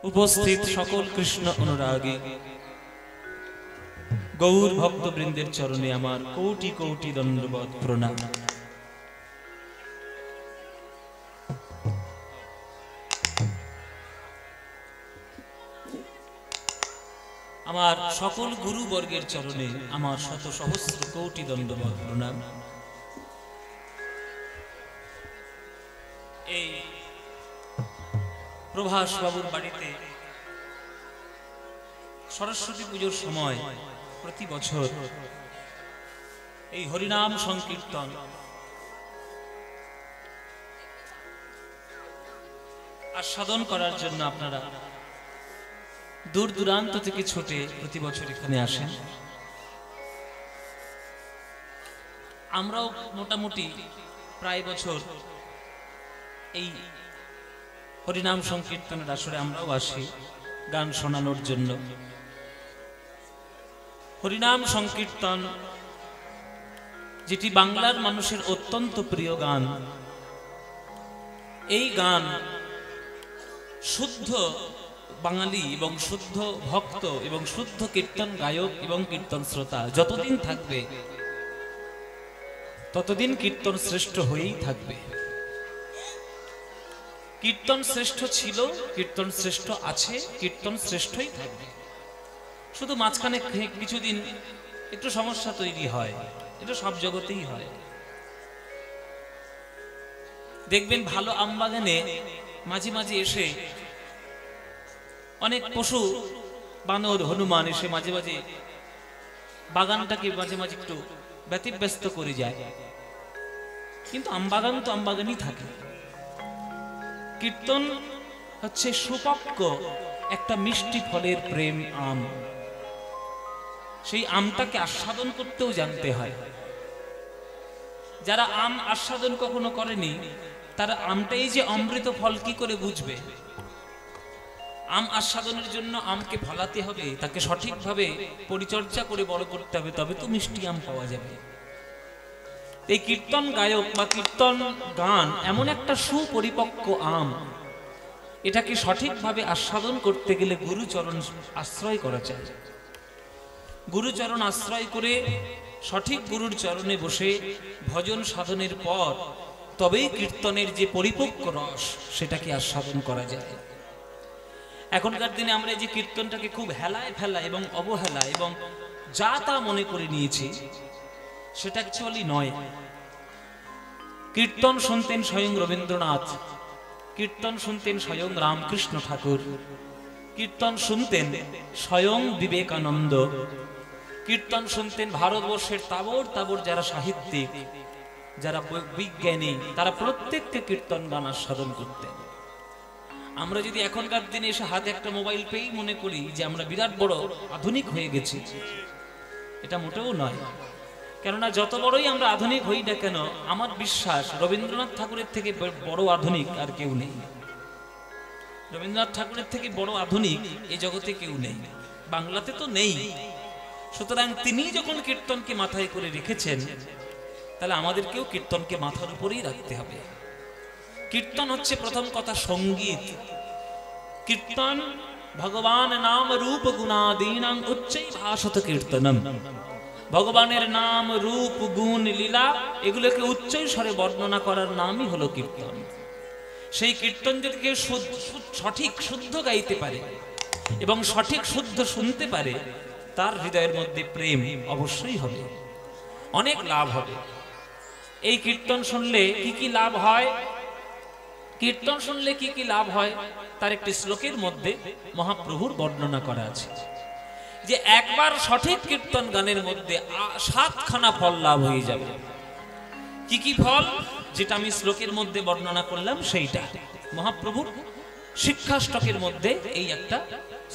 উপস্থিত সকল কৃষ্ণ অনুরাগী গৌর ভক্তবৃন্দের চরণে আমার কোটি কোটি দণ্ডবৎ প্রণাম। আমার সকল গুরুবর্গের চরণে আমার শত সহস্র কোটি দণ্ডবৎ প্রণাম। এই প্রভাস বাবুর বাড়িতে সরস্বতী পুজোর সময় প্রতি বছর এই হরিনাম সংকীর্তন আস্বাদন করার জন্য আপনারা দূর দূরান্ত থেকে ছুটে প্রতি বছর এখানে আসেন। আমরাও মোটামুটি প্রায় বছর এই হরিনাম সংকীর্তনের আসরে আমরাও আসি গান শোনানোর জন্য। হরিনাম সংকীর্তন যেটি বাংলার মানুষের অত্যন্ত প্রিয় গান, এই গান শুদ্ধ বাঙালি এবং শুদ্ধ ভক্ত এবং শুদ্ধ কীর্তন গায়ক এবং কীর্তন শ্রোতা যতদিন থাকবে ততদিন কীর্তন শ্রেষ্ঠ হয়েই থাকবে। কীর্তন শ্রেষ্ঠ ছিল, কীর্তন শ্রেষ্ঠ আছে, কীর্তন শ্রেষ্ঠই থাকবে। শুধু মাঝখানে কিছুদিন একটু সমস্যা তৈরি হয়, এটা সব জগতেই হয়। দেখবেন ভালো আম বাগানে মাঝে মাঝে এসে অনেক পশু, বানর, হনুমান এসে মাঝে মাঝে বাগানটাকে মাঝে মাঝে একটু ব্যতিব্যস্ত করে যায়, কিন্তু আম বাগান তো আম বাগানই থাকে। কীর্তন হচ্ছে সুপক্ক একটা মিষ্টি ফলের প্রেম আম, সেই আমটাকে আস্বাদন করতেও জানতে হয়। যারা আম আস্বাদন কখনো করেনি তারা আমটাই যে অমৃত ফল কি করে বুঝবে? আম আস্বাদনের জন্য আমকে ফলাতে হবে, তাকে সঠিকভাবে পরিচর্যা করে বড় করতে হবে, তবে তো মিষ্টি আম পাওয়া যাবে। এই কীর্তন গায়ক বা কীর্তন গান এমন একটা সুপরিপক্ক আম, এটাকে সঠিকভাবে আস্বাদন করতে গেলে গুরুচরণ আশ্রয় করা চাই। গুরুচরণ আশ্রয় করে সঠিক গুরুর চরণে বসে ভজন সাধনের পর তবেই কীর্তনের যে পরিপক্ক রস সেটাকে আস্বাদন করা যায়। এখনকার দিনে আমরা যে কীর্তনটাকে খুব হেলায় ফেলা এবং অবহেলা এবং যা তা মনে করে নিয়েছি, সেটা অ্যাকচুয়ালি নয়। কীর্তন শুনতেন স্বয়ং রবীন্দ্রনাথ, কীর্তন শুনতেন স্বয়ং রামকৃষ্ণ ঠাকুর, কীর্তন শুনতেন স্বয়ং বিবেকানন্দ, কীর্তন শুনতেন ভারতবর্ষের তাবর তাবর যারা সাহিত্যিক, যারা বিজ্ঞানী, তারা প্রত্যেককে কীর্তন গান আস্বাদন করতেন। আমরা যদি এখনকার দিনে এসে হাতে একটা মোবাইল পেয়েই মনে করি যে আমরা বিরাট বড় আধুনিক হয়ে গেছি, এটা মোটেও নয়। কেননা যত বড়ই আমরা আধুনিক হই না কেন, আমার বিশ্বাস রবীন্দ্রনাথ ঠাকুরের থেকে বড় আধুনিক আর কেউ নেই। রবীন্দ্রনাথ ঠাকুরের থেকে বড় আধুনিক এই জগতে কেউ নেই, বাংলাতে তো নেই। সুতরাং তিনি যখন কীর্তনকে মাথায় করে রেখেছেন, তাহলে আমাদেরকেও কীর্তনকে মাথার উপরেই রাখতে হবে। কীর্তন হচ্ছে প্রথম কথা সঙ্গীত। কীর্তন ভগবান নাম রূপ গুণাদীনাং উচ্চৈ ভাষত কীর্তনম। ভগবানের নাম, রূপ, গুণ, লীলা এগুলোকে উচ্চৈ স্বরে বর্ণনা করার নামই হলো কীর্তন। সেই কীর্তন যদি কেউ সঠিক শুদ্ধ গাইতে পারে এবং সঠিক শুদ্ধ শুনতে পারে, তার হৃদয়ের মধ্যে প্রেম অবশ্যই হবে, অনেক লাভ হবে। এই কীর্তন শুনলে কি কি লাভ হয়? কীর্তন শুনলে কি কি লাভ হয় তার একটি শ্লোকের মধ্যে মহাপ্রভুর বর্ণনা করা আছে যে একবার সঠিক কীর্তন গানের মধ্যে 7খানা ফল লাভ হয়ে যাবে। কি কি ফল? যেটা আমি শ্লোকের মধ্যে বর্ণনা করলাম সেইটা মহাপ্রভুর শিক্ষাষ্টকের মধ্যে এই একটা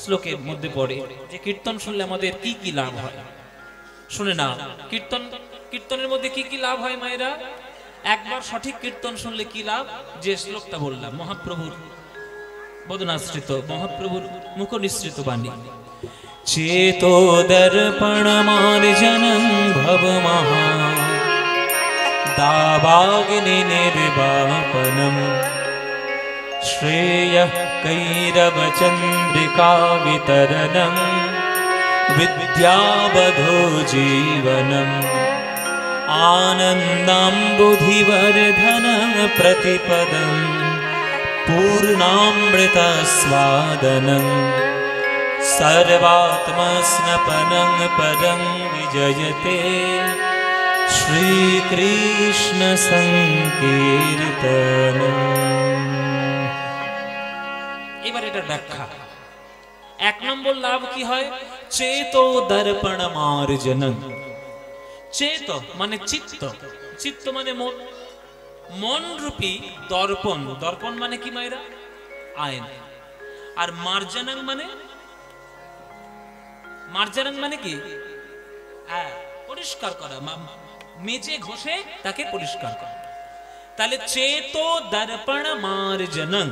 শ্লোকের মধ্যে পড়ে যে কীর্তন শুনলে আমাদের কি কি লাভ হয়। শুনে না, কীর্তনের মধ্যে কি কি লাভ হয় মায়েরা? একবার সঠিক কীর্তন শুনলে কি লাভ, যে শ্লোকটা বললাম মহাপ্রভুর বদনাশ্রিত, মহাপ্রভুর মুখ নিঃসৃত বাণী। চেতো দর্পণ মার্জনং ভব মহা দাবাগ্নি নির্বাপনম श्रेयः कैरवचन्द्रिका वितरणं विद्यावधो जीवनम् आनन्दाम्बुधिवर्धनं प्रतिपदं पूर्णामृतस्वादनं सर्वात्मस्नपनं परं विजयते श्रीकृष्ण संकीर्तनम्। এবার এটার ব্যাখ্যা। এক নম্বর লাভ কি হয়? চেতো দর্পণ মার্জনম। চেত মানে চিত্ত, চিত্ত মানে মন, মন রূপী দর্পণ। দর্পণ মানে কি মায়েরা? আয়না। আর মার্জনম মানে, মার্জনম মানে কি? পরিষ্কার করা, মেজে ঘষে তাকে পরিষ্কার করা। তাহলে চেতো দর্পণ মার্জনম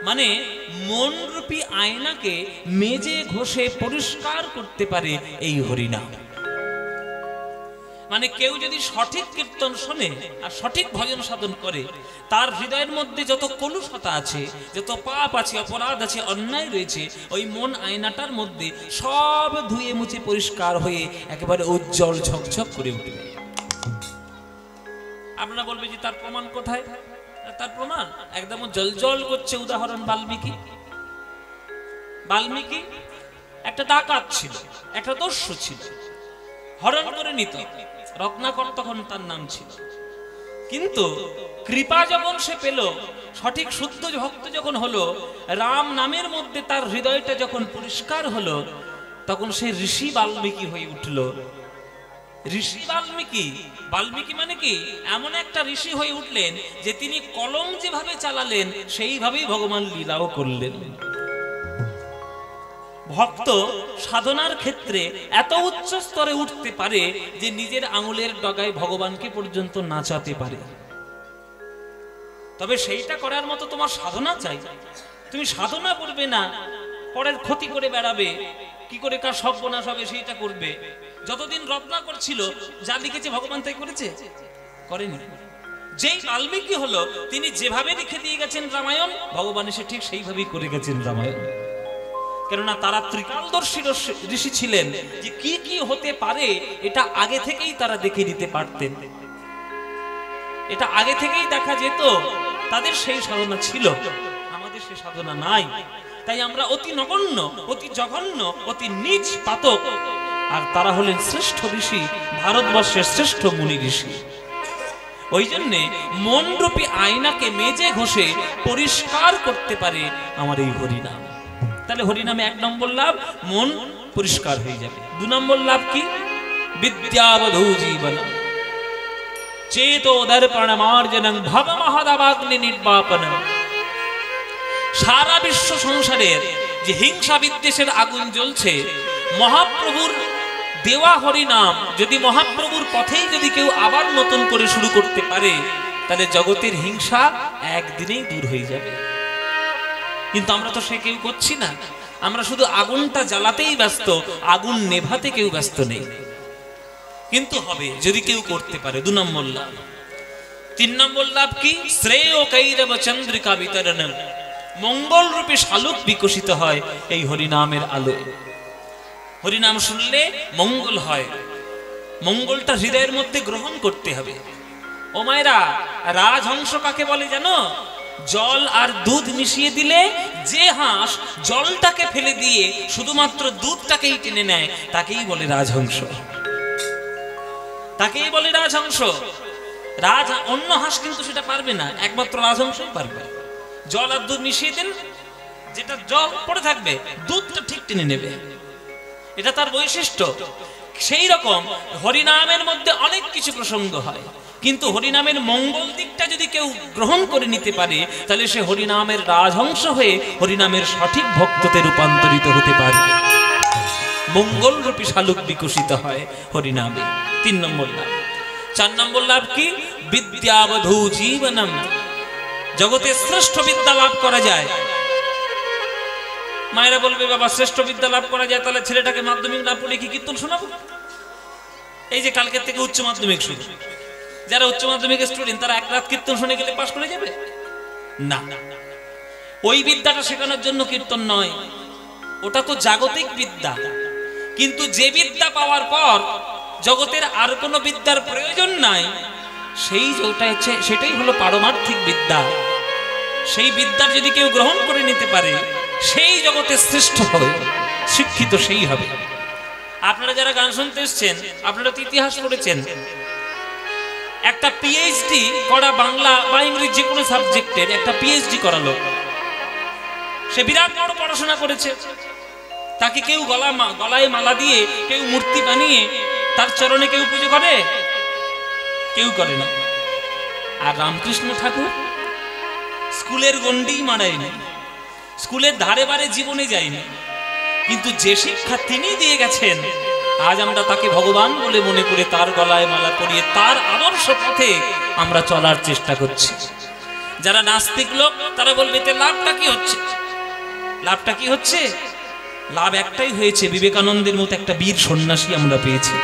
মানে মন রূপী আয়নাকে মেজে ঘষে পরিষ্কার করতে পারে এই হরিনাম। মানে কেউ যদি সঠিক কীর্তন শোনে আর সঠিক ভজন সাধন করে, তার হৃদয়ের মধ্যে যত কলুষতা আছে, যত পাপ আছে, অপরাধ আছে, অন্যায় রয়েছে, ওই মন আয়নাটার মধ্যে সব ধুয়ে মুছে পরিষ্কার হয়ে একেবারে উজ্জ্বল ঝকঝক করে উঠবে। আপনারা বলবে যে তার প্রমাণ কোথায়? তার প্রমাণ একদম জলজল করছে। উদাহরণ বাল্মীকি। বাল্মীকি একটা ডাকাত ছিল, একটা দস্যু ছিল, হরণ করে নিত। রত্নাকর তখন তার নাম ছিল। কিন্তু কৃপা যখন সে পেল, সঠিক শুদ্ধ ভক্ত যখন হলো, রাম নামের মধ্যে তার হৃদয়টা যখন পরিষ্কার হলো, তখন সে ঋষি বাল্মীকি হয়ে উঠল। ঋষি বাল্মীকি, বাল্মীকি মানে কি? এমন একটা ঋষি হয়ে উঠলেন যে তিনি কলম যেভাবে চালালেন সেইভাবেই ভগবান লীলাও করলেন। ভক্ত সাধনার ক্ষেত্রে এত উচ্চ স্তরে উঠতে পারে যে নিজের আঙুলের ডগায় ভগবানকে পর্যন্ত নাচাতে পারে। তবে সেইটা করার মতো তোমার সাধনা চাই। তুমি সাধনা করবে না, পরের ক্ষতি করে বেড়াবে, কি করে কার সর্বনাশ হবে সেইটা করবে। যতদিন রত্নাকর ছিল, যা লিখেছে ভগবান তাই করেছে? করেনি। যেই বাল্মীকি হলো, তিনি যেভাবে লিখে দিয়ে গেছেন রামায়ণ, ভগবান এসে ঠিক সেইভাবেই করে গেছেন রামায়ণ। কেননা তারা ত্রিকালদর্শী ঋষি ছিলেন, যে কি কি হতে পারে এটা আগে থেকেই তারা দেখে নিতে পারতেন। এটা আগে থেকেই দেখা যেত। তাদের সেই সাধনা ছিল, আমাদের সেই সাধনা নাই। তাই আমরা অতি নগণ্য, অতি জঘন্য, অতি নীচ পাতক। আর তারা হলেন শ্রেষ্ঠ ঋষি, ভারতবর্ষের শ্রেষ্ঠ মুনি ঋষি। ওই জন্যে মনরূপী আয়নাকে মেজে ঘষে পরিষ্কার করতে পারে আমার এই হরিনাম। তাহলে হরিনামে এক নম্বর লাভ, মন পরিষ্কার হয়ে যাবে। দু নম্বর লাভ কি? বিদ্যাবধূ জীবনম চেতো দর্পণ মার্জনং ভব মহদাবাগ্নি নির্বাপনম। সারা বিশ্ব সংসারের যে হিংসা বিদ্বেষের আগুন জ্বলছে, মহাপ্রভুর দেওয়া হরিনাম যদি মহাপ্রভুর পথেই যদি কেউ আবার নতুন করে শুরু করতে পারে, তাহলে জগতের হিংসা একদিনেই দূর হয়ে যাবে। কিন্তু আমরা তো সে কেউ করছি না। আমরা শুধু আগুনটা জ্বালাতেই ব্যস্ত, আগুন নেভাতে কেউ ব্যস্ত নেই। কিন্তু হবে যদি কেউ করতে পারে। দু নম্বর লাভ। তিন নম্বর লাভ কি? শ্রেয় কৈরব চন্দ্রিকা বিতরণম। মঙ্গল রূপে শালুক বিকশিত হয় এই হরিনামের আলোয়। হরিনাম শুনলে মঙ্গল হয়, মঙ্গলটা হৃদয়ের মধ্যে গ্রহণ করতে হবে। ও মায়েরা, রাজহংস কাকে বলে জানো? জল আর দুধ মিশিয়ে দিলে যে হাঁস জলটাকে ফেলে দিয়ে শুধুমাত্র দুধটাকেই টেনে নেয়, তাকেই বলে রাজহংস। তাকেই বলে রাজহংস। অন্য হাঁস কিন্তু সেটা পারবে না, একমাত্র রাজহংসই পারবে। জল আর দুধ মিশিয়ে দিন, যেটা জল পড়ে থাকবে দুধটা ঠিক টেনে নেবে, এটা তার বৈশিষ্ট্য। সেই রকম হরিনামের মধ্যে অনেক কিছু প্রসঙ্গ হয়, কিন্তু হরিনামের মঙ্গল দিকটা যদি কেউ গ্রহণ করে নিতে পারে, তাহলে সে হরিনামের রাজহংস হয়ে হরিনামের সঠিক ভক্ততে রূপান্তরিত হতে পারে। মঙ্গল রূপী শালুক বিকশিত হয় হরিনামে। তিন নম্বর লাভ। চার নম্বর লাভ কি? বিদ্যাবধূ জীবনম। জগতে শ্রেষ্ঠ বিদ্যা লাভ করা যায়। মায়েরা বলবে, বাবা শ্রেষ্ঠ বিদ্যা লাভ করা যায়, তাহলে ছেলেটাকে মাধ্যমিক না পড়ে কি কীর্তন শোনাবো? এই যে কালকের থেকে উচ্চ মাধ্যমিক শুরু, যারা উচ্চ মাধ্যমিকের স্টুডেন্ট তারা এক রাত কীর্তন শুনে গেলে পাশ করে যাবে না। ওই বিদ্যাটা শেখানোর জন্য কীর্তন নয়, ওটা তো জাগতিক বিদ্যা। কিন্তু যে বিদ্যা পাওয়ার পর জগতের আর কোনো বিদ্যার প্রয়োজন নাই, সেটাই হলো পারমার্থিক বিদ্যা। সেই বিদ্যার যদি কেউ গ্রহণ করে নিতে পারে, সেই জগতে শ্রেষ্ঠ হবে, শিক্ষিত সেই হবে। আপনারা যারা গান শুনতে এসছেন, আপনারা তো ইতিহাস পড়েছেন। একটা পিএইচডি করা বাংলা বা ইংরেজি যে কোনো সাবজেক্টের একটা পিএইচডি করালো, সে বিরাট বড় পড়াশোনা করেছে। তাকে কেউ গলায় মালা দিয়ে, কেউ মূর্তি বানিয়ে তার চরণে কেউ পুজো করে? কেউ করে না। আর রামকৃষ্ণ ঠাকুর স্কুলের গণ্ডি মারায়নি, স্কুলের ধারে বারে জীবনে যায়নি, কিন্তু যে শিক্ষা তিনি দিয়ে গেছেন, আজ আমরা তাকে ভগবান বলে মনে করে তার গলায় মালা পরিয়ে তার আদর্শ পথে আমরা চলার চেষ্টা করছি। যারা নাস্তিক লোক তারা বলবে এতে লাভটা কি হচ্ছে? লাভটা কি হচ্ছে? লাভ একটাই হয়েছে, বিবেকানন্দের মতো একটা বীর সন্ন্যাসী আমরা পেয়েছি,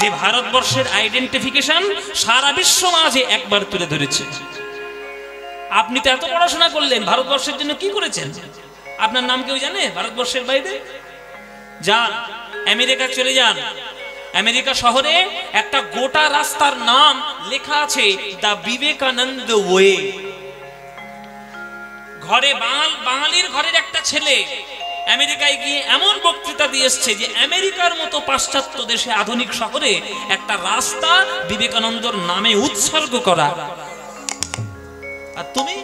যে ভারতবর্ষের আইডেন্টিফিকেশন সারা বিশ্ব মাঝে একবার তুলে ধরেছে। আপনি তো এত পড়াশোনা করলেন, ভারতবর্ষের জন্য কি করেছেন? আপনার নাম কেউ জানে ভারতবর্ষের বাইরে? যান আমেরিকা চলে যান, আমেরিকা শহরে একটা গোটা রাস্তার নাম লেখা আছে দ্য বিবেকানন্দ ওয়ে। ঘরে বাঙালির ঘরের একটা ছেলে আমেরিকায় গিয়ে এমন বক্তৃতা দিয়ে এসছে যে আমেরিকার মতো পাশ্চাত্য দেশে আধুনিক শহরে একটা রাস্তা বিবেকানন্দর নামে উৎসর্গ করা। আর তুমি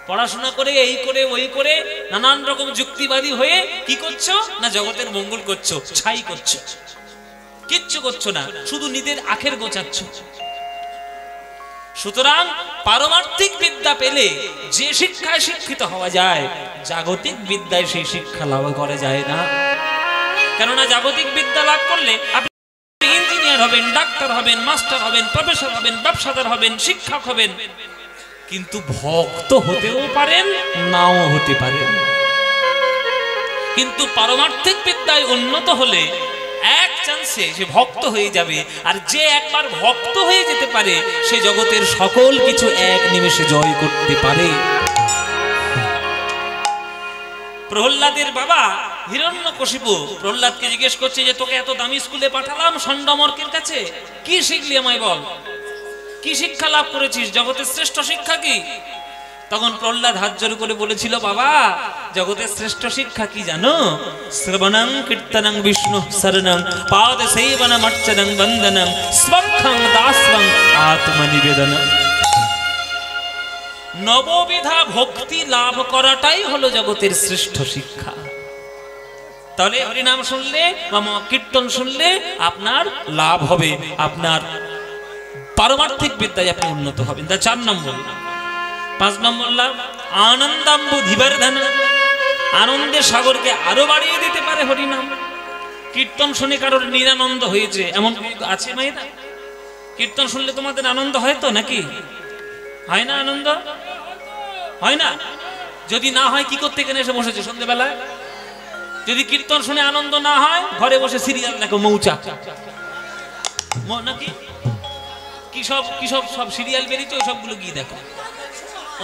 পড়াশোনা করে এই করে ওই করে নানান রকম যুক্তিবাদী হয়ে কি করছো না? জগতের মঙ্গল করছো, ছাই করছো, কিচ্ছু করছো না, শুধু নিজের আখের গোছাচ্ছ। সুতরাং পারমার্থিক বিদ্যা পেলে যে শিক্ষায় শিক্ষিত হওয়া যায়, জাগতিক বিদ্যায় সেই শিক্ষা লাভ করা যায় না। কেননা জাগতিক বিদ্যা লাভ করলে আপনি ইঞ্জিনিয়ার হবেন, ডাক্তার হবেন, মাস্টার হবেন, প্রফেসর হবেন, ব্যবসাদার হবেন, শিক্ষক হবেন, কিন্তু ভক্ত হতেও পারেন, নাও হতে পারেন। কিন্তু পারমার্থিক বিদ্যায় উন্নত হলে এক চান্সে সে ভক্ত হয়ে যাবে। আর যে একবার ভক্ত হয়ে যেতে পারে, সে জগতের সকল কিছু এক নিমেষে জয় করতে পারে। প্রহ্লাদের বাবা হিরণ্যকশিপু প্রহ্লাদকে জিজ্ঞেস করছে যে তোকে এত দামি স্কুলে পাঠালাম ষণ্ডমর্কের কাছে, কি শিখলি আমায় বল, কি শিক্ষা লাভ করেছিস, জগতের শ্রেষ্ঠ শিক্ষা কি? তখন প্রহ্লাদ হাত জোর করে বলেছিল, বাবা জগতের শ্রেষ্ঠ শিক্ষা কি জানো? শ্রবণং কীর্তনং বিষ্ণু শরণং পাদ সেবনম অর্চনং বন্দনং স্বক্ষং দাস্বং আত্মনিবেদনং। নববিধা ভক্তি লাভ করাটাই হলো জগতের শ্রেষ্ঠ শিক্ষা। তাহলে হরিনাম শুনলে বা কীর্তন শুনলে আপনার লাভ হবে, আপনার পারমার্থিক বিদ্যায় আপনি উন্নত হবেন। তা 4 নম্বর। 5 নম্বর লাভ আনন্দাম্বু ধীবর্ধন, আনন্দের সাগরকে আরো বাড়িয়ে দিতে পারে হরিনাম। কীর্তন শুনে কারোর নিরানন্দ হয়েছে এমন আছে মেয়েরা? কীর্তন শুনলে তোমাদের আনন্দ হয় তো নাকি? হয় না? আনন্দ হয় না? যদি না হয় কি করতে কেন এসে বসেছে সন্ধ্যেবেলায়? যদি কীর্তন শুনে আনন্দ না হয়, ঘরে বসে সিরিয়াল দেখো, মৌচাক নাকি কি সব সিরিয়াল বেরিয়েছে, ওই সবগুলো গিয়ে দেখো,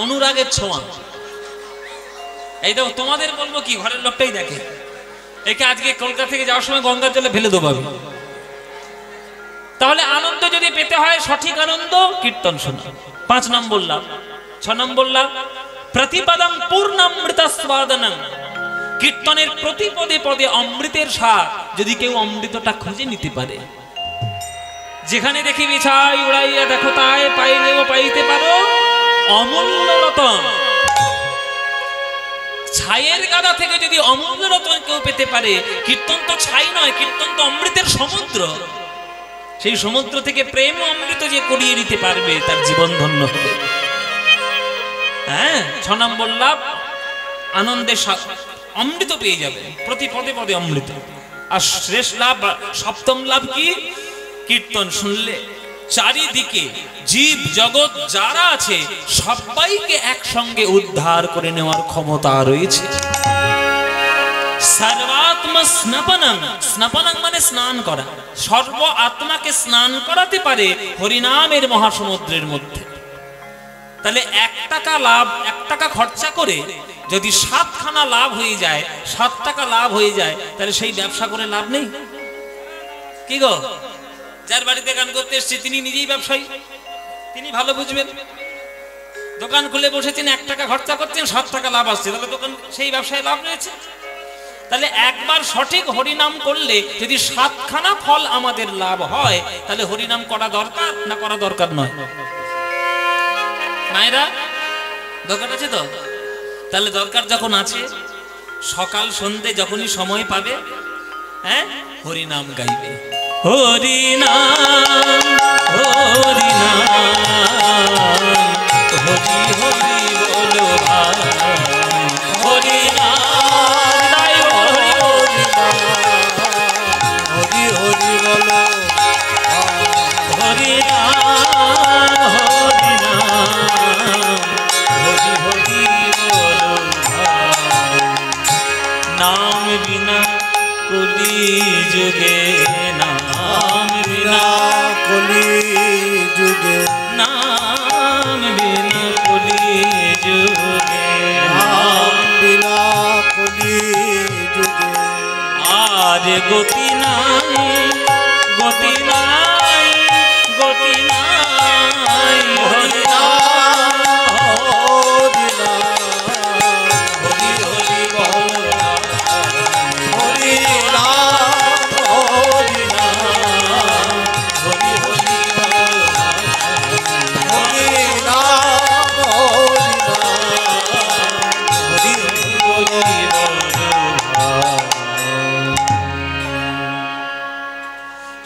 অনুরাগের ছোঁয়া। এই দেখো, তোমাদের বলবো কি, ঘরের লোকটাই দেখে। একে আজকে কলকাতা থেকে যাওয়ার সময় গঙ্গার জলে ফেলে দেবো আমি। তাহলে আনন্দ যদি পেতে হয়, সঠিক আনন্দ, কীর্তন শোনা। 5 নম্বর লাভ। 6 নম্বর লাভ প্রতিপদং পূর্ণামৃতস্বাদনং, কীর্তনের প্রতি পদে পদে অমৃতের স্বাদ যদি কেউ অমৃতটা খুঁজে নিতে পারে। যেখানে দেখি বিছাই উড়াইয়া দেখো তাই পাইলেও পাইতে পারো অমূল্য রতন। ছাইয়ের গাদা থেকে যদি অমূল্য রতন কেউ পেতে পারে, কীর্তন তো ছাই নয়, কীর্তন তো অমৃতের সমুদ্র। সেই সমুদ্র থেকে প্রেম অমৃত যে করিয়ে নিতে পারবে, তার জীবন ধন্য হবে। হ্যাঁ, 6 নম্বর লাভ আনন্দের অমৃত পেয়ে যাবে, প্রতি পদে পদে অমৃত। আর শেষ লাভ 7ম লাভ কি? কীর্তন শুনলে চারিদিকে জীব জগৎ যারা আছে সবাইকে একসঙ্গে উদ্ধার করে নেওয়ার ক্ষমতা রয়েছে। সর্বাত্মা স্নাপনং, স্নাপনং মানে স্নান করা, সর্ব আত্মাকে স্নান করাতে পারে হরিনামের মহাসমুদ্রের মধ্যে। তাহলে একটা টাকা লাভ, 1 টাকা খরচা করে যদি 7 খানা লাভ হয়ে যায়, 7 টাকা লাভ হয়ে যায়, তাহলে সেই ব্যবসা করে লাভ নেই? কি গো, যার বাড়িতে গান করতে এসেছি তিনি নিজেই ব্যবসায়ী, তিনি ভালো বুঝবেন। দোকান খুলে বসেছেন, 1 টাকা খরচা করছেন, 7 টাকা লাভ আসছে, তাহলে দোকান সেই ব্যবসায় লাভ রয়েছে। তাহলে একবার সঠিক হরিনাম করলে যদি 7 খানা ফল আমাদের লাভ হয়, তাহলে হরিনাম করা দরকার না করা দরকার নয়? মায়েরা, দরকার আছে তো? তাহলে দরকার যখন আছে, সকাল সন্ধে যখনই সময় পাবে, হ্যাঁ, হরিনাম গাইবে। হরিনাম হরিনাম হরি হরি বলো ভাই, হরিনাম হরি হরি বলো, হরিনাম হরি হরি বলো ভাই। নাম বিনা কলি যুগে, নাম বিনা কলি যুগে, নাম বিনা কলি যুগে, নাম বিনা কলি যুগে আর গতি নাই, গতি নাই, গতি নাই। হরিনাম হরি হরি বল, হরিনাম হরিনাম হরি হরি বল, হরিনাম হরি হরি বল।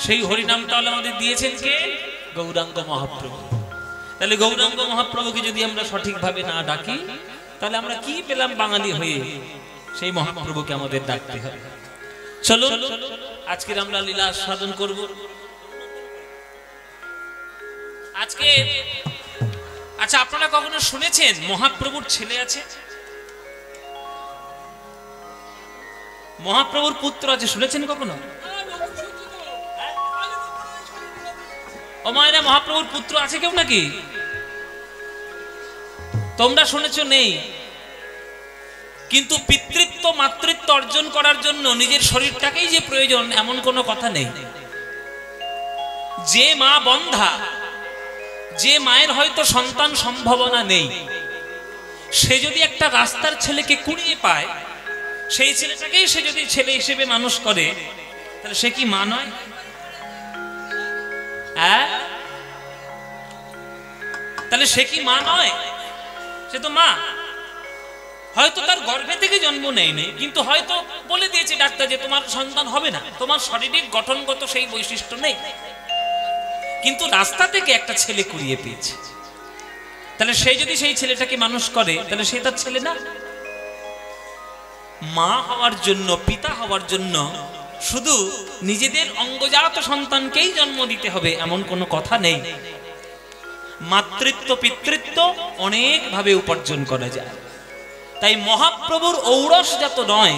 সেই হরিনামটা আমাদের দিয়েছেন কে? গৌরাঙ্গ মহাপ্রভু। তাহলে গৌরাঙ্গ মহাপ্রভুকে যদি আমরা সঠিকভাবে না ডাকি, তাহলে আমরা কি পেলাম বাঙালি হয়ে? সেই মহাপ্রভুকে আমাদের ডাকতে হবে। চলো আজকের আমরা লীলা আস্বাদন করব। আজকে আচ্ছা, আপনারা কখনো শুনেছেন মহাপ্রভুর ছেলে আছে? মহাপ্রভুর পুত্র আছে, শুনেছেন কখনো? ও মায়েরা, মহাপ্রভুর পুত্র আছে কেউ নাকি? তোমরা শুনেছ নেই, কিন্তু পিতৃত্ব মাতৃত্ব অর্জন করার জন্য নিজের শরীরটাকেই যে প্রয়োজন এমন কোনো কথা নেই। যে মা বন্ধা, যে মায়ের হয়তো সন্তান সম্ভাবনা নেই, সে যদি একটা রাস্তার ছেলেকে কুড়িয়ে পায়, সেই ছেলেটাকেই সে যদি ছেলে হিসেবে মানুষ করে, তাহলে সে কি মা নয়? তাহলে সে কি মা নয়? সে তো মা। হয়তো তার গর্ভে থেকে জন্ম নেয়নি, কিন্তু হয়তো বলে দিয়েছে ডাক্তার যে তোমার সন্তান হবে না, তোমার শারীরিক গঠনগত সেই বৈশিষ্ট্য নেই, কিন্তু রাস্তা থেকে একটা ছেলে কুড়িয়ে পেয়েছে। তাহলে সে যদি সেই ছেলেটাকে মানুষ করে, তাহলে সে তার ছেলে না? মা হওয়ার জন্য, পিতা হওয়ার জন্য শুধু নিজেদের অঙ্গজাত সন্তানকেই জন্ম দিতে হবে এমন কোনো কথা নেই। মাতৃত্ব পিতৃত্ব অনেক ভাবে উপার্জন করা যায়। তাই মহাপ্রভুর ঔরসজাত নয়,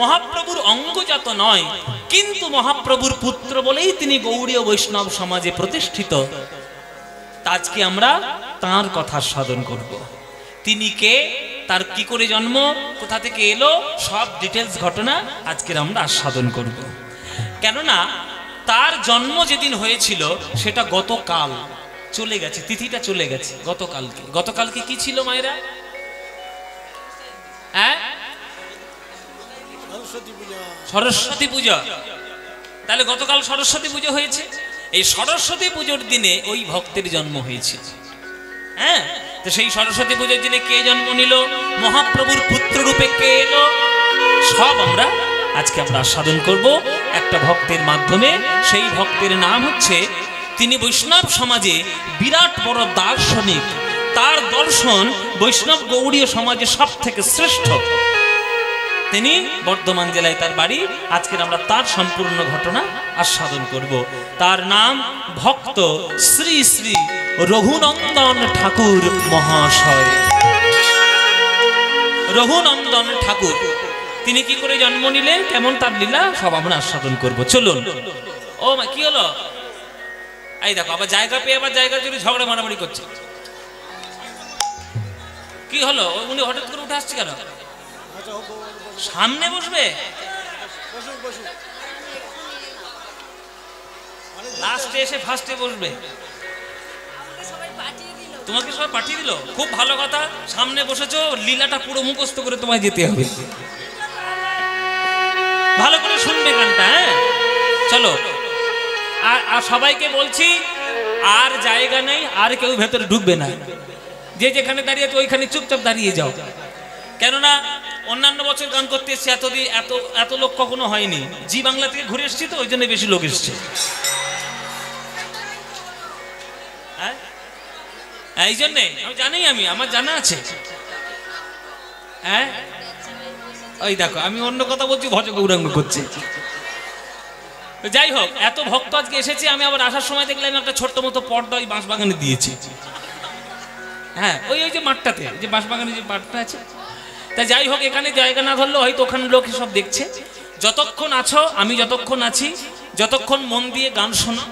মহাপ্রভুর অঙ্গজাত নয়, কিন্তু মহাপ্রভুর পুত্র বলেই তিনি গৌড়ীয় বৈষ্ণব সমাজে প্রতিষ্ঠিত। আজকে আমরা তাঁর কথা সাধন করব। তিনি কে, তার কি করে জন্ম, কোথা থেকে এলো, সব ডিটেলস ঘটনা আজকের আমরা আস্বাদন করব। কেননা তার জন্ম যেদিন হয়েছিল সেটা গতকাল চলে গেছে, তিথিটা চলে গেছে গতকালকে। গতকালকে কি ছিল মায়েরা? হ্যাঁ, সরস্বতী পূজা। তাহলে গতকাল সরস্বতী পুজো হয়েছে। এই সরস্বতী পুজোর দিনে ওই ভক্তের জন্ম হয়েছে। হ্যাঁ, তো সেই সরস্বতী পুজোর দিনে কে জন্ম নিল, মহাপ্রভুর পুত্র রূপে কে এলো, সব আমরা আজকে আমরা আস্বাদন করব একটা ভক্তের মাধ্যমে। সেই ভক্তের নাম হচ্ছে, তিনি বৈষ্ণব সমাজে বিরাট বড় দার্শনিক। তার দর্শন বৈষ্ণব গৌড়ীয় সমাজে সব থেকে শ্রেষ্ঠ। তিনি বর্ধমান জেলায় তার বাড়ি। আজকের আমরা তার সম্পূর্ণ ঘটনা আস্বাদন করব। তার নাম ভক্ত শ্রী শ্রী রঘুনন্দন ঠাকুর মহাশয়। রঘুনন্দন ঠাকুর তিনি কি করে জন্ম নিলেন, কেমন তার লীলা, সব আমরা আস্বাদন করব। চলুন। ও মা, কি হলো? এই দেখো, আবার জায়গা পেয়ে আবার জায়গার জন্য ঝগড়া মারামারি করছে। কি হলো? উনি হঠাৎ করে উঠে আসছে কেন? সামনে বসবে, লাস্টে এসে ফার্স্টে বসবে। তোমাকে সবাই পাঠিয়ে দিল, খুব ভালো কথা। সামনে বসেছো, লীলাটা পুরো মুখস্থ করে তোমায় যেতে হবে, ভালো করে শুনবে গানটা। হ্যাঁ চলো। আর সবাইকে বলছি, আর জায়গা নেই, আর কেউ ভেতরে ঢুকবে না। যে যেখানে দাঁড়িয়ে আছে ওইখানে চুপচাপ দাঁড়িয়ে যাও। কেননা অন্যান্য বছর গান করতে এসছি, এত লোক কখনো হয়নি। জি বাংলা থেকে ঘুরে এসছি তো, ওই জন্য বেশি লোক এসছে। হ্যাঁ এই জন্যে আমি জানি, আমার জানা আছে। হ্যাঁ ওই দেখো, আমি অন্য কথা বলছি, ভজ গৌরাঙ্গ করছে। যাই হোক, এত ভক্ত আজকে এসেছে। আমি আবার আসার সময় দেখলাম একটা ছোট্ট মতো পর্দা ওই বাঁশবাগানে দিয়েছি। হ্যাঁ ওই যে মাঠটাতে, যে বাঁশবাগানে যে মাঠটা আছে। তাই যাই হোক, এখানে জায়গা না ধরলেও হয়তো ওখানে লোক সব দেখছে। যতক্ষণ আছো, আমি যতক্ষণ আছি, যতক্ষণ মন দিয়ে গান শোনো,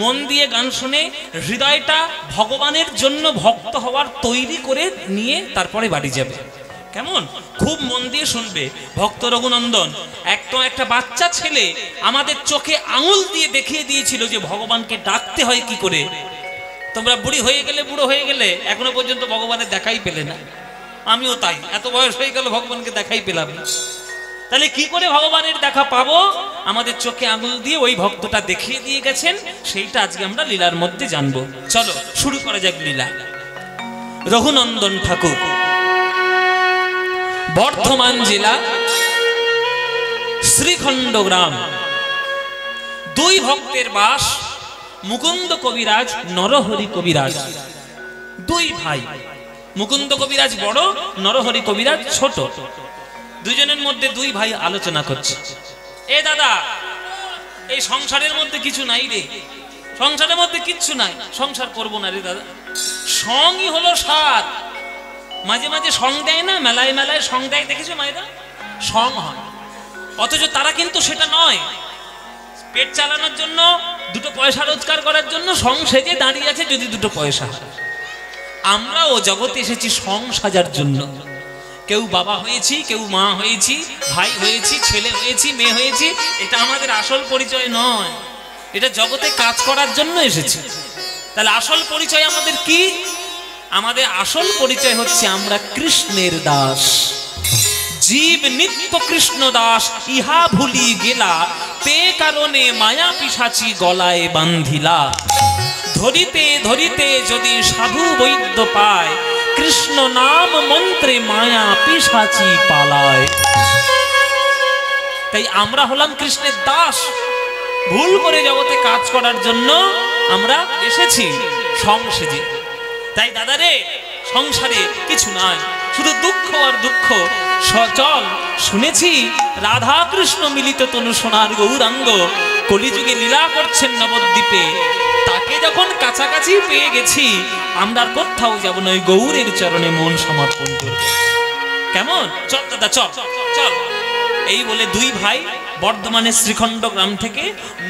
মন দিয়ে গান শুনে হৃদয়টা ভগবানের জন্য ভক্ত হওয়ার তৈরি করে নিয়ে তারপরে বাড়ি যাবে। কেমন? খুব মন দিয়ে শুনবে। ভক্ত রঘুনন্দন একটা বাচ্চা ছেলে আমাদের চোখে আঙুল দিয়ে দেখিয়ে দিয়েছিল যে ভগবানকে ডাকতে হয় কি করে। তোমরা বুড়ো হয়ে গেলে এখনো পর্যন্ত ভগবানের দেখাই পেলে না। আমিও তাই, এত বয়স হয়ে গেল ভগবানকে দেখাই পেলাম না। তাহলে কি করে ভগবানের দেখা পাবো? আমাদের চোখে আঙুল দিয়ে ওই ভক্তটা দেখিয়ে দিয়ে গেছেন, সেইটা আজকে আমরা লীলার মধ্যে জানবো। চলো শুরু করা যাক লীলা। রঘুনন্দন ঠাকুর, বর্ধমান জেলা শ্রীখণ্ড গ্রাম। দুই ভক্তের বাস, মুকুন্দ কবিরাজ, নরহরি কবিরাজ। দুই ভাই, মুকুন্দ কবিরাজ বড়, নরহরি কবিরাজ ছোট। দুজনের মধ্যে দুই ভাই আলোচনা করছে। এ দাদা, এই সংসারের মধ্যে কিছু নাই রে, সংসারের মধ্যে কিচ্ছু নাই, সংসার করবো না রে দাদা। সঙ্গই হলো সার। মাঝে মাঝে সং দেয় না, মেলায় মেলায় সং দেয়, দেখেছো মায়েরা? সং হয়, অথচ তারা কিন্তু সেটা নয়। পেট চালানোর জন্য, দুটো পয়সা রোজগার করার জন্য সং সেজে দাঁড়িয়ে আছে যদি দুটো পয়সা। আমরাও জগতে এসেছি সং সাজার জন্য। কেউ বাবা হয়েছি, কেউ মা হয়েছি, ভাই হয়েছি, ছেলে হয়েছি, মেয়ে হয়েছি। এটা আমাদের আসল পরিচয় নয়, এটা জগতে কাজ করার জন্য এসেছি। তাহলে আসল পরিচয় আমাদের কি? আমাদের আসল পরিচয় হচ্ছে আমরা কৃষ্ণের দাস। জীব নিত্য কৃষ্ণ দাস, ইহা ভুলি গেলা, তে কারণে মায়া পিশাচি গলায় বান্ধিলা। ধরিতে ধরিতে যদি সাধু বৈদ্য পায়, কৃষ্ণ নাম মন্ত্রে মায়া পিশাচি পালায়। তাই আমরা হলাম কৃষ্ণের দাস। ভুল করে জগতে কাজ করার জন্য আমরা এসেছি সংসারে। তাই দাদারে, সংসারে কিছু নাই, শুধু দুঃখ আর দুঃখ। সচল শুনেছি রাধা কৃষ্ণ মিলিত তনু সোনার গৌরাঙ্গ কলিযুগে লীলা করছেন নবদ্বীপে। তাকে যখন কাছাকাছি পেয়ে গেছি, আমরা কোথাও যাব না, ওই গৌরের চরণে মন সমর্পণ করব। কেমন? চল দাদা, চল চল। এই বলে দুই ভাই বর্ধমানের শ্রীখণ্ড গ্রাম থেকে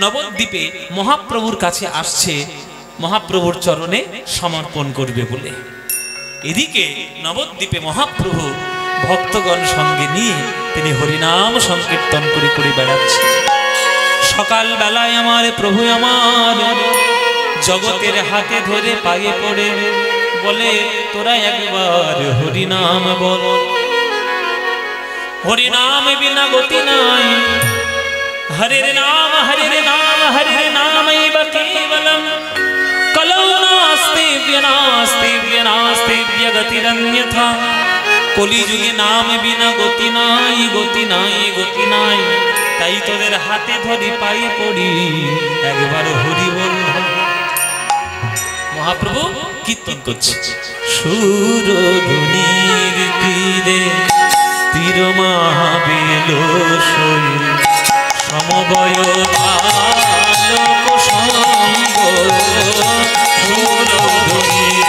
নবদ্বীপে মহাপ্রভুর কাছে আসছে, মহাপ্রভুর চরণে সমর্পণ করবে বলে। এদিকে নবদ্বীপে মহাপ্রভু ভক্তগণ সঙ্গে নিয়ে তিনি হরিনাম সংকীর্তন করে করে বেড়াচ্ছে। সকাল বেলায় আমার প্রভু আমার জগতের হাতে ধরে পায়ে পড়ে বলে, তোরা একবার হরিনাম বল। হরিনাম বিনা গতি নাই, হরের নাম হরের নাম হরের নামৈব কেবলম, কলৌ নাস্তি বিনাস্তি বিনাস্তি গতিরন্যথা। কলিযুগে নাম বিনা গতি নাই, গতি নাই, গতি নাই। তাই তোদের হাতে ধরি পায়ে পড়ি, একবার হরি বল। মহাপ্রভু কীর্তন করছে। সুরধুনির তীরে তীর মহাবেল শৈল, সমবয় বালক সঙ্গ। সুরধুনির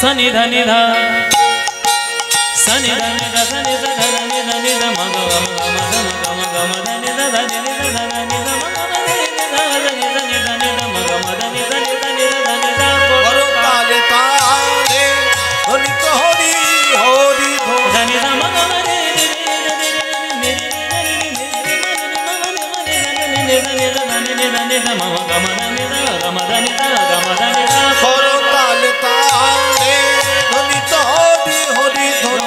सनि धनि ध सनि धनि ध सनि ध धनि धनि ध म ग म ग म धनि ध धनि ध धनि ध म ग धनि ध धनि धनि ध म ग म धनि धनि धनि धनि ध करो ताले ताले हरि तो हरि हरि धनि ध म ग म रे करो ताले ताले हरि तो हरि हरि धनी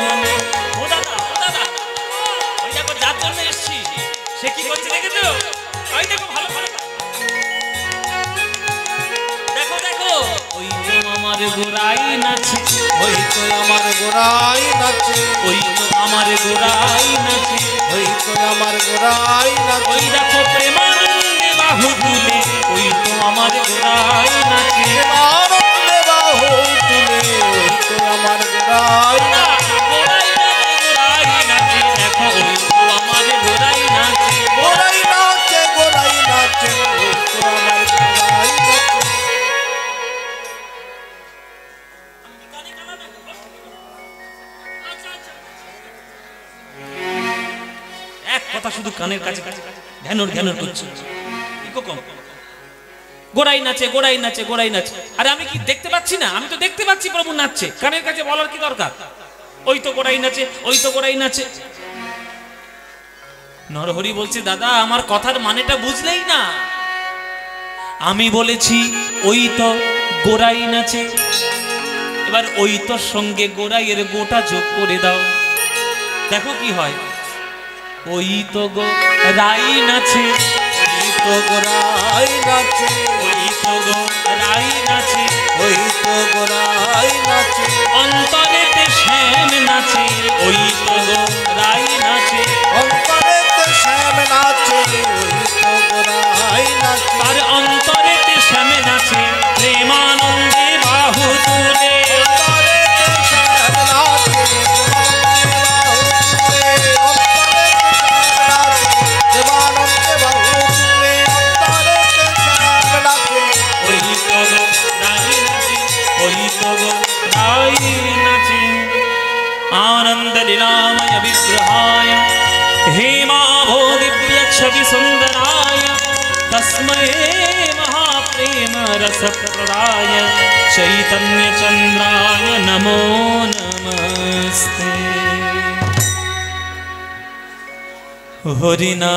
সে কি করছে দেখেছো? ওই দেখো ভালো ভালো দেখো দেখো ওই তো আমার গোরাই নাচে ওই তো আমার গোরাই নাচে ওই তো আমার গোরাই নাচে ওই তো আমার গোরাই নাচে ওই দেখো প্রেমানন্দে বাহু তুলে ওই তো আমার গোরাই নাচে আনন্দে বাহু তুলে ওই তো আমার গোরাই গোরাই নাচে গোরাই নাচে দেখো ওই তো আমার গোরাই নাচে গোরাই নাচে গোরাই নাচে ওই তো আমার গোরাই নাচে এক কথা শুধু কানের কাছে ঘ্যানর ঘ্যানর করছে ইকো কম গোড়াই নাচে গোড়াই নাচে গোড়াই নাচে আরে আমি কি দেখতে পাচ্ছি না? আমি তো দেখতে পাচ্ছি প্রভু নাচছে, কানের কাছে বলার কি দরকার? ওই তো গোড়াই নাচে ওই তো গোড়াই নাচে। নরহরি বলছে দাদা আমার কথার মানেটা বুঝলেই না। আমি বলেছি ওই তো গোড়াই নাচে, এবার ওই তোর সঙ্গে গোড়াইয়ের গোটা যোগ করে দাও, দেখো কি হয়। ওই তো গো রাই নাচে ওই তো গোরাই নাচে ওই তো গো রাই নাচে ওই তো গোরাই নাচে অন্তরেতে শ্যাম নাচে ওই তো গো রাই নাচে অন্তরেতে শ্যাম নাচে ওই তো গোরাই নাচে তার অন্তরেতে শ্যাম নাচে প্রেমানন্দে বাহু তুলে অন্তরেতে শ্যাম নাচে দেবানন্দে বাহু তুলে অন্তরেতে শ্যাম নাচে ওই তো গো রাই নাচে ওই তো গো রাই নাচে। आनंद लीलामय विग्रहाय हेमाभो दिव्य छवि सुंदराय तस्मै महाप्रेम रसप्रदाय चैतन्य चंद्राय नमो नमस्ते। हरिना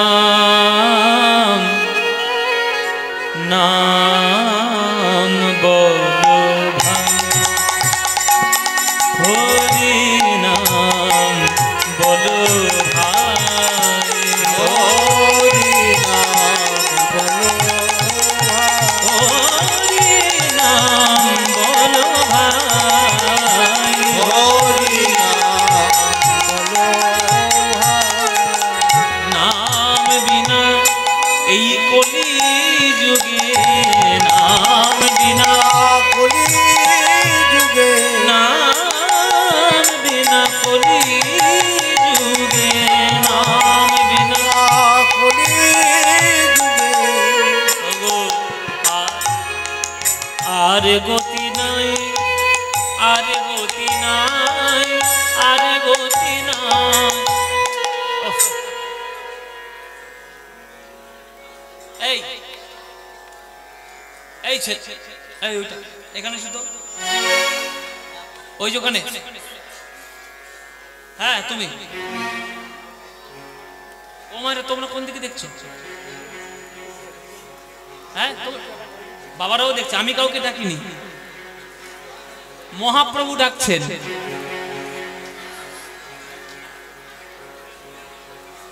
হরিনাম নাম বলো ভাই, হরিনাম বলো ভাই, হরিনাম বলো ভাই, নাম বিনা এই কলি যুগে, নাম বিনা কলি যুগে নাম বিনা কলি যুগে, নাম বিনা কলি যুগে ওগো আর গতি নাই, আর গতি নাই, আর গতি নাই। উফ। এই এই এই ওইটা এখানে শুধু ওই যেখানে, হ্যাঁ তুমি ওমারে তোমরা কোন দিকে দেখছো? হ্যাঁ বাবারাও দেখছে, আমি কাউকে ডাকিনি, মহাপ্রভু ডাকছেন।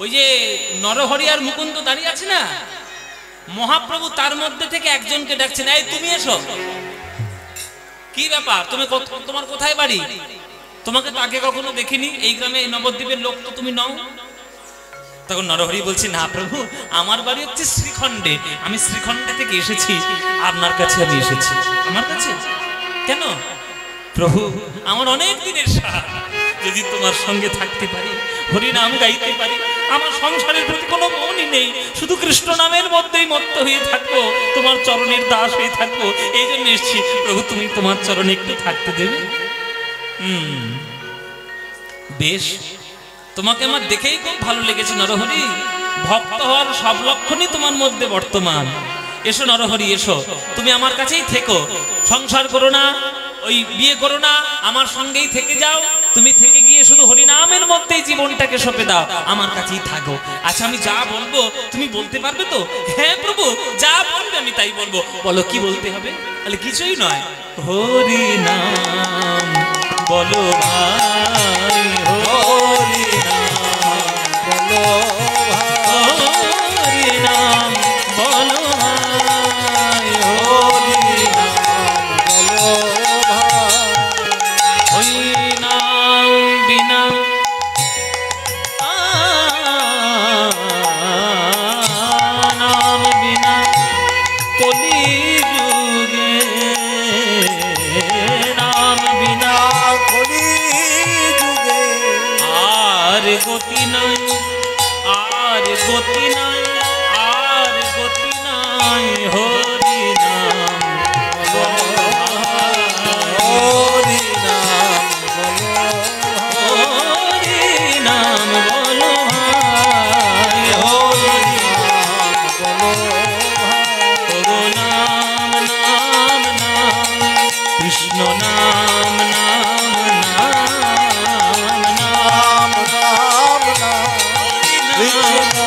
ওই যে নরহরি আর মুকুন্দ দাঁড়িয়ে আছে না, মহাপ্রভু তার মধ্যে থেকে একজনকে ডাকছেন, এই তুমি এসো। কি ব্যাপার, তুমি তোমার কোথায় বাড়ি? তোমাকে তো আগে কখনো দেখিনি, এই গ্রামে এই নবদ্বীপের লোক তো তুমি নও। তখন নরহরি বলছি না প্রভু, আমার বাড়ি হচ্ছে শ্রীখণ্ডে, আমি শ্রীখণ্ডে থেকে এসেছি, আপনার কাছে আমি এসেছি। আমার কাছে কেন? প্রভু আমার অনেক দিনের সাথ, যদি তোমার সঙ্গে থাকতে পারি, হরিনাম গাইতে পারি, আমার সংসারের প্রতি কোনো মনই নেই, শুধু কৃষ্ণ নামের মধ্যেই মত্ত হয়ে থাকবো, তোমার চরণের দাস হয়ে থাকবো। এই জন্য এসছি প্রভু, তুমি তোমার চরণে একটু থাকতে দেবে? বেশ, তোমাকে আমার দেখেই খুব ভালো লেগেছে নরহরি। ভক্ত হওয়ার সব লক্ষণই তোমার মধ্যে বর্তমান। এসো নরহরি, এসো, তুমি আমার কাছেই থেকো, সংসার করো না, ওই বিয়ে করো না, আমার সঙ্গেই থেকে যাও। তুমি থেকে গিয়ে শুধু হরিনামের মধ্যেই জীবনটাকে সঁপে দাও, আমার কাছেই থাকো। আচ্ছা, আমি যা বলবো তুমি বলতে পারবে তো? হ্যাঁ প্রভু, যা বলবে আমি তাই বলবো। বলো কি বলতে হবে? তাহলে কিছুই নয়, হরিনাম বলো ভাই, হরিনাম বলো হরিনাম বলো ভাই, হরিনাম বলো হরিনাম বিনা নাম বিনা কলি যুগে, নাম বিনা কলি যুগে আর গতি নাই, আর গতি নাই, আর গতি নাই, হরিনাম বলো হরিনাম বলো হরিনাম বলো ভাই, হরিনাম বলো ওগো নাম নাম নাম, কৃষ্ণ নাম নাম নাম নাম, নাম নাম নাম কৃষ্ণ